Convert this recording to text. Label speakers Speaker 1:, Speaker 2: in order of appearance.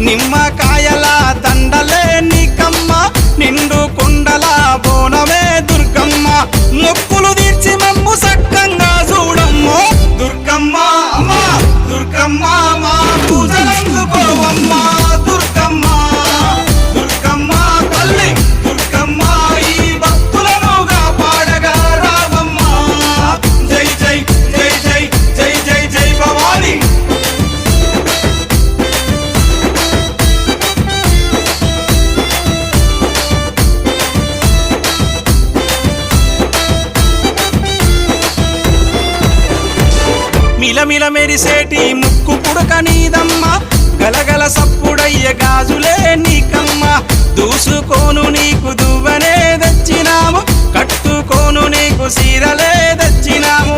Speaker 1: నిమ్మకాయల దండలే నీకమ్మ నిండు కుండల బోనమే దుర్గమ్మ మొక్కులు తీర్చి మమ్ము సక్కంగా చూడమ్మో దుర్గమ్మ అమ్మ దుర్గమ్మ మా పూజలందుకోవమ్మ దుర్గమ్మ దుర్గమ్మ తల్లి దుర్గమ్మ ఈ భక్తులను కాపాడగా రావమ్మ జై జై జై జై జై జై జై భవాని మిలమిల మెరిసేటి ముక్కు పుడక నీదమ్మ గలగల సప్పుడయ్య గాజులే నీకమ్మ దూసుకోను నీకు దువ్వనే తెచ్చినాము కట్టుకోను నీకు సీరలే తెచ్చినాము